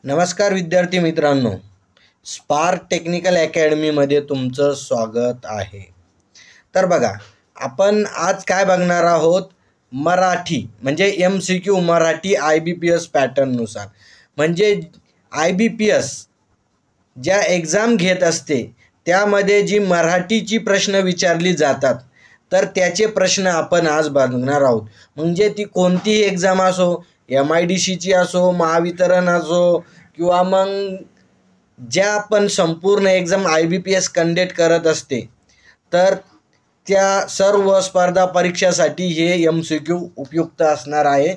नमस्कार विद्यार्थी मित्रांनो, स्पार्क टेक्निकल अकॅडमीमध्ये तुमचं स्वागत आहे. तर बघा, आपण आज काय बघणार आहोत? मराठी म्हणजे MCQ मराठी IBPS पॅटर्ननुसार. म्हणजे IBPS ज्या एक्झाम घेत असते त्यामध्ये जी मराठीची प्रश्न विचारली जातात तर त्याचे प्रश्न आपण आज बघणार आहोत. म्हणजे ती कोणतीही एक्झाम असो, MIDCची असो, महावितरण असो किंवा मग ज्या पण संपूर्ण एक्झाम IBPS कंडक्ट करत असते तर त्या सर्व स्पर्धा परीक्षासाठी हे MCQ उपयुक्त असणार आहे.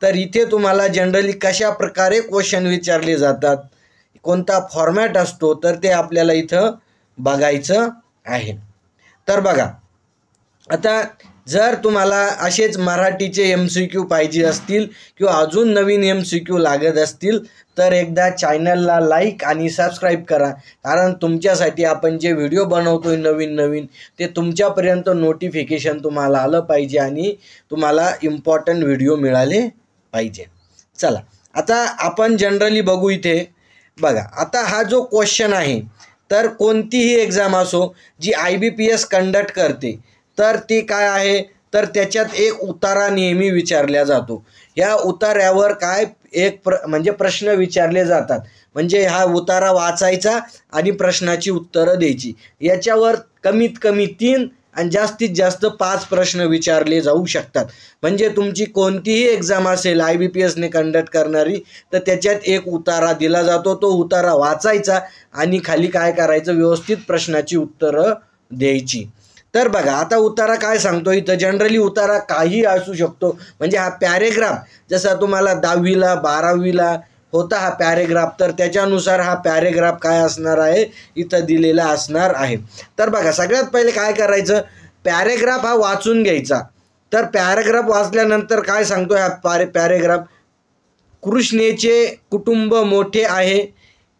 तर इथे तुम्हाला जनरली कशा प्रकारे क्वेश्चन विचारले जातात, कोणता फॉर्मॅट असतो, तर ते आपल्याला इथं बघायचं आहे. तर बघा, आता जर तुम्हाला असेच मराठीचे MCQ पाहिजे असतील किंवा अजून नवीन MCQ लागत असतील तर एकदा चॅनलला लाईक आणि सबस्क्राईब करा. कारण तुमच्यासाठी आपण जे व्हिडिओ बनवतोय नवीन ते तुमच्यापर्यंत नोटिफिकेशन तुम्हाला आलं पाहिजे आणि तुम्हाला इम्पॉर्टंट व्हिडिओ मिळाले पाहिजे. चला, आता आपण जनरली बघू. इथे बघा, आता हा जो क्वेश्चन आहे तर कोणतीही एक्झाम असो जी IBPS कंडक्ट करते तर ती काय आहे, तर त्याच्यात एक उतारा नेहमी विचारला जातो. या उतार्यावर काय म्हणजे प्रश्न विचारले जातात. म्हणजे हा उतारा वाचायचा आणि प्रश्नाची उत्तरं द्यायची. याच्यावर कमीत कमी 3 आणि जास्तीत जास्त 5 प्रश्न विचारले जाऊ शकतात. म्हणजे तुमची कोणतीही एक्झाम असेल IBPSने कंडक्ट करणारी तर त्याच्यात एक उतारा दिला जातो. तो उतारा वाचायचा आणि खाली काय करायचं, व्यवस्थित प्रश्नाची उत्तरं द्यायची. तर बघा, आता उतारा काय सांगतो इथं. जनरली उतारा काही असू शकतो. म्हणजे हा पॅरेग्राफ जसा तुम्हाला 10वीला 12वीला होता हा पॅरेग्राफ, तर त्याच्यानुसार हा पॅरेग्राफ काय असणार आहे इथं दिलेला असणार आहे. तर बघा, सगळ्यात पहिले काय करायचं, पॅरेग्राफ हा वाचून घ्यायचा. तर पॅरेग्राफ वाचल्यानंतर काय सांगतो हा पॅरेग्राफ, कृष्णेचे कुटुंब मोठे आहे,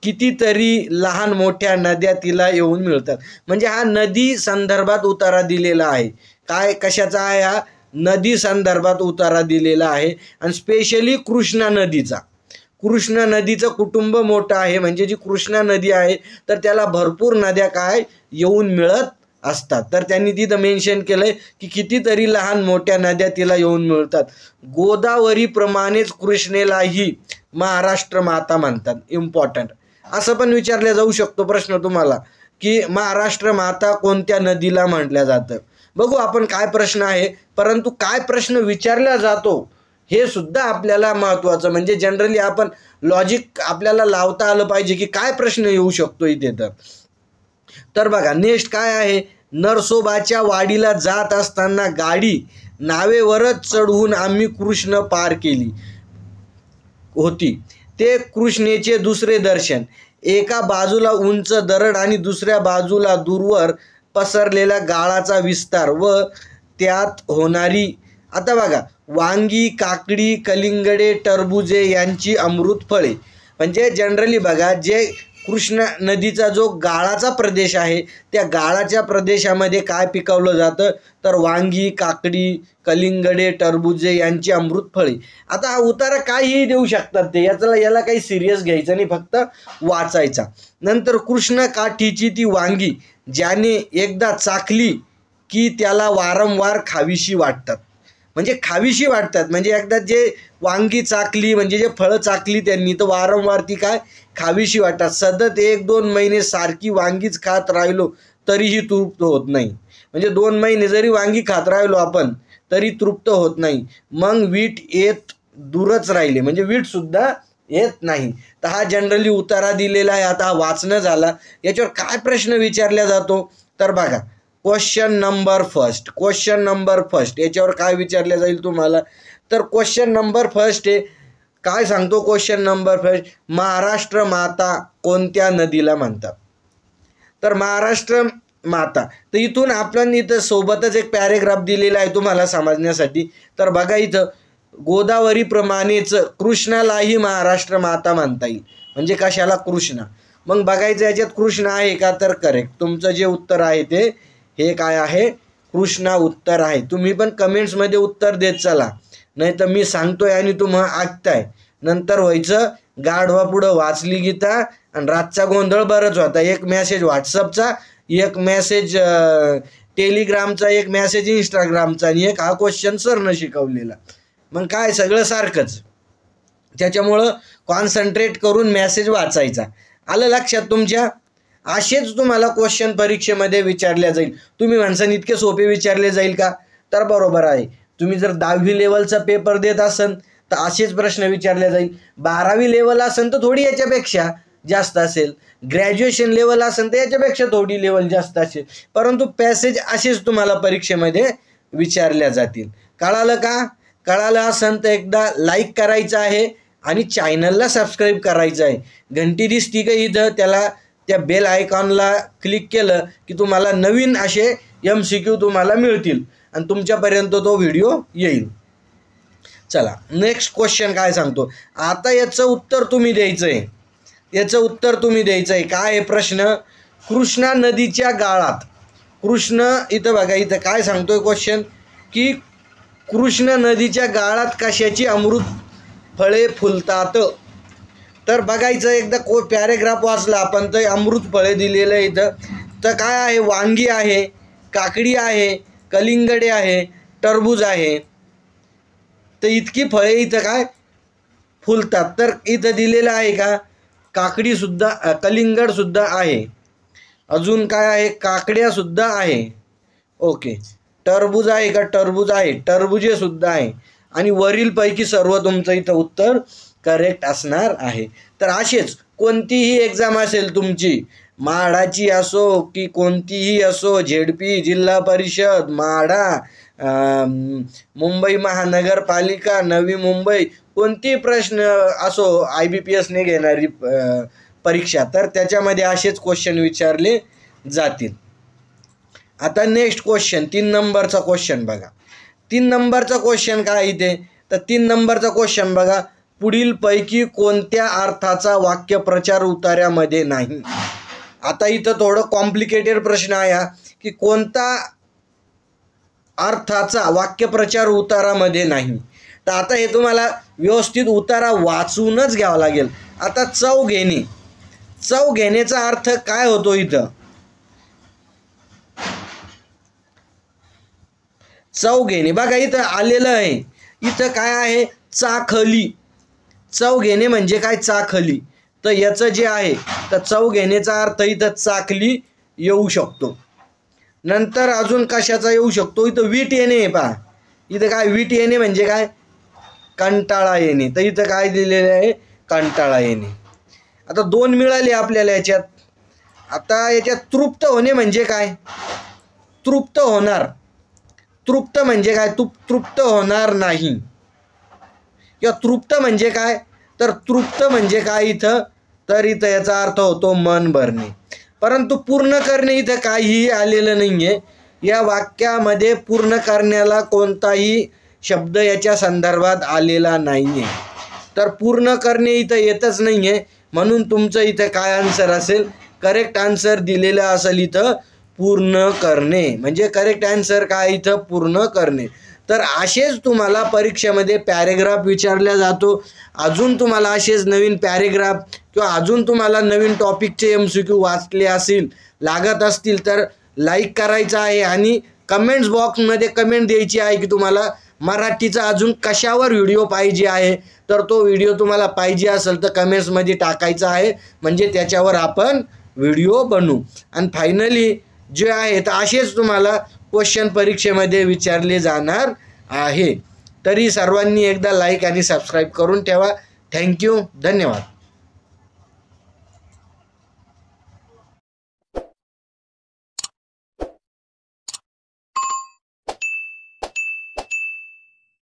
कितीतरी लहान मोठ्या नद्या तिला येऊन मिळतात. म्हणजे हा नदी संदर्भात उतारा दिलेला आहे. काय कशाचा आहे हा, नदी संदर्भात उतारा दिलेला आहे. आणि स्पेशली कृष्णा नदीचं कुटुंब मोठं आहे. म्हणजे जी कृष्णा नदी आहे तर त्याला भरपूर नद्या काय येऊन मिळत असतात. तर त्यांनी तिथं मेन्शन केलंय की कितीतरी लहान मोठ्या नद्या तिला येऊन मिळतात. गोदावरीप्रमाणेच कृष्णेलाही महाराष्ट्र माता म्हणतात. इम्पॉर्टंट असं पण विचारल्या जाऊ शकतो प्रश्न तुम्हाला की महाराष्ट्र माता कोणत्या नदीला म्हटल्या जातं. बघू आपण काय प्रश्न आहे, परंतु काय प्रश्न विचारला जातो हे सुद्धा आपल्याला महत्त्वाचं. म्हणजे जनरली आपण लॉजिक आपल्याला लावता आलं पाहिजे की काय प्रश्न येऊ शकतो इथे. तर बघा, नेक्स्ट काय आहे, नरसोबाच्या वाडीला जात असताना गाडी नावेवरच चढवून आम्ही कृष्ण पार केली होती. ते कृष्णेचे दुसरे दर्शन. एका बाजूला उंच दरड आणि दुसऱ्या बाजूला दूरवर पसरलेला गाळाचा विस्तार व त्यात होणारी, आता बघा, वांगी, काकडी, कलिंगडे, टरबुजे यांची अमृत फळे. म्हणजे जनरली बघा, जे कृष्णा नदीचा जो गाळाचा प्रदेश आहे त्या गाळाच्या प्रदेशामध्ये काय पिकवलं जातं, तर वांगी, काकडी, कलिंगडे, टरबुजे यांची अमृत फळे. आता हा उतारा काहीही देऊ शकतात ते, याला काही सिरियस घ्यायचं नाही, फक्त वाचायचा. नंतर कृष्ण काठीची ती वांगी ज्याने एकदा चाखली की त्याला वारंवार खावीशी वाटतात. म्हणजे खावीशी वाटतात म्हणजे एकदा जे वांगी चाकली म्हणजे जे फळं चाकली त्यांनी तर वारंवार ती काय खावीशी वाटतात. सतत 1-2 महिने सारखी वांगीच खात राहिलो तरीही तृप्त होत नाही. म्हणजे 2 महिने जरी वांगी खात राहिलो आपण तरी तृप्त होत नाही. मग वीट येत दूरच राहिले, म्हणजे वीट सुद्धा येत नाही. तर हा जनरली उतारा दिलेला आहे. आता हा वाचणं झाला. याच्यावर काय प्रश्न विचारला जातो, तर बघा, क्वेश्चन नंबर फर्स्ट याच्यावर काय विचारले जाईल तुम्हाला, तर क्वेश्चन नंबर फर्स्ट आहे. काय सांगतो क्वेश्चन नंबर फर्स्ट, महाराष्ट्र माता कोणत्या नदीला म्हणतात. तर महाराष्ट्र माता, तर इथून आपण इथं सोबतच एक पॅरेग्राफ दिलेला आहे तुम्हाला समजण्यासाठी. तर बघा, इथं गोदावरीप्रमाणेच कृष्णालाही महाराष्ट्र माता म्हणता येईल. म्हणजे कशाला, कृष्णा. मग बघायचं याच्यात कृष्णा आहे का, तर करेक्ट. तुमचं जे उत्तर आहे ते हे काय आहे, कृष्णा उत्तर आहे. तुम्ही पण कमेंट्समध्ये उत्तर देत चला, नाही तर मी सांगतोय आणि तुम्ही ऐकताय नंतर व्हायचं गाढवा पुढं वाचली गीता आणि रातचा गोंधळ बरंच होता. एक मेसेज व्हॉट्सअपचा, एक मेसेज टेलिग्रामचा, एक मेसेज इंस्टाग्रामचा आणि एक हा क्वेश्चन सरनं शिकवलेला. मग काय सगळं सारखंच. त्याच्यामुळं कॉन्सन्ट्रेट करून मेसेज वाचायचा. आलं लक्षात तुमच्या? असेच तुम्हाला क्वेश्चन परीक्षेमध्ये विचारले जाईल. तुम्ही म्हणसान इतके सोपे विचारले जाईल का? तर बरोबर आहे. तुम्ही जर 10वी लेवलचा पेपर देत असन तर असेच प्रश्न विचारले जाईल. 12वी लेवल असेल तर थोडी याच्यापेक्षा जास्त असेल. ग्रॅज्युएशन लेवल असेल तर याच्यापेक्षा थोडी लेवल जास्त असेल. परंतु पॅसेज असेच तुम्हाला परीक्षेमध्ये विचारल्या जातील. कळालं का? कळालं असेल तर एकदा लाईक करायचं आहे आणि चॅनलला सबस्क्राईब करायचं आहे. घंटी दिसती का इथं, त्या बेल आयकॉनला क्लिक केलं की तुम्हाला नवीन असे MCQ तुम्हाला मिळतील आणि तुमच्यापर्यंत तो व्हिडिओ येईल. चला नेक्स्ट क्वेश्चन काय सांगतो आता. याचं उत्तर तुम्ही द्यायचं आहे. याचं उत्तर तुम्ही द्यायचं आहे. काय आहे प्रश्न? कृष्णा नदीच्या गाळात, इथं बघा, इथं काय सांगतोय क्वेश्चन की कृष्णा नदीच्या गाळात कशाची अमृत फळे फुलतात. तर बघायचं एकदा पॅरेग्राफ वाचला आपण तर अमृत फळे दिलेलं आहे इथं. तर काय आहे? वांगी आहे, काकडी आहे, कलिंगडे आहे, टरबूज आहे. तर इतकी फळे इथं काय फुलतात. तर इथं दिलेलं आहे का? काकडीसुद्धा, कलिंगडसुद्धा आहे, अजून काय आहे? काकड्यासुद्धा आहे. ओके. टरबूज आहे का? टरबूज आहे, टरबुजेसुद्धा आहे. आणि वरीलपैकी सर्व तुमचं इथं उत्तर करेक्ट असणार आहे. तर असेच कोणतीही एक्झाम असेल तुमची, म्हाडाची असो की कोणतीही असो, ZP, जिल्हा परिषद, म्हाडा, मुंबई महानगरपालिका, नवी मुंबई, कोणतीही प्रश्न असो IBPSने घेणारी परीक्षा, तर त्याच्यामध्ये असेच क्वेश्चन विचारले जातील. आता नेक्स्ट क्वेश्चन 3 नंबरचा क्वेश्चन बघा. 3 नंबरचा क्वेश्चन काय इथे? तर 3 नंबरचा क्वेश्चन बघा. पुढीलपैकी कोणत्या अर्थाचा वाक्यप्रचार उतार्यामध्ये नाही? आता इथं थोडं कॉम्प्लिकेटेड प्रश्न आहे की कोणता अर्थाचा वाक्यप्रचार उतारामध्ये नाही. तर आता हे तुम्हाला व्यवस्थित उतारा वाचूनच घ्यावा लागेल. आता चव घेणे, चव घेण्याचा अर्थ काय होतो इथं? चव घेणे बघा इथं आलेलं आहे. इथं काय आहे? चाखली. चव घेणे म्हणजे काय? चाखली. तर याचं जे आहे तर चव घेण्याचा अर्थ इथं चाखली येऊ शकतो. नंतर अजून कशाचा येऊ शकतो? इथं वीट येणे आहे पहा. इथं काय? वीट येणे म्हणजे काय? कंटाळा येणे. तर इथं काय दिलेलं आहे? कंटाळा येणे. आता 2 मिळाले आपल्याला याच्यात. आता याच्यात तृप्त होणे म्हणजे काय? तृप्त होणार. तृप्त म्हणजे काय? तृप्त होणार नाही. किंवा तृप्त म्हणजे काय? तर तृप्त म्हणजे काय इथं? तर इथं याचा अर्थ होतो मन भरणे. परंतु पूर्ण करणे इथं काहीही आलेलं नाही आहे. या वाक्यामध्ये पूर्ण करण्याला कोणताही शब्द याच्या संदर्भात आलेला नाही आहे. तर पूर्ण करणे इथं येतच नाही आहे. म्हणून तुमचं इथं काय आन्सर असेल? करेक्ट आन्सर दिलेलं असेल इथं पूर्ण करणे. म्हणजे करेक्ट आन्सर काय इथं? पूर्ण करणे. तर असेच तुम्हाला परीक्षेमध्ये पॅरेग्राफ विचारला जातो. अजून तुम्हाला असेच नवीन पॅरेग्राफ किंवा अजून तुम्हाला नवीन टॉपिकचे MCQ वाचले असतील, लागत असतील तर लाईक करायचं आहे आणि कमेंट्स बॉक्समध्ये कमेंट द्यायची आहे की तुम्हाला मराठीचा अजून कशावर व्हिडिओ पाहिजे आहे. तर तो व्हिडिओ तुम्हाला पाहिजे असेल तर कमेंट्समध्ये टाकायचा आहे. म्हणजे त्याच्यावर आपण व्हिडिओ बनवू. आणि फायनली जे आहे तर असेच तुम्हाला क्वेश्चन परीक्षेमध्ये विचारले जाणार आहे. तरी सर्वांनी एकदा लाईक आणि सबस्क्राईब करून ठेवा. थँक्यू. धन्यवाद.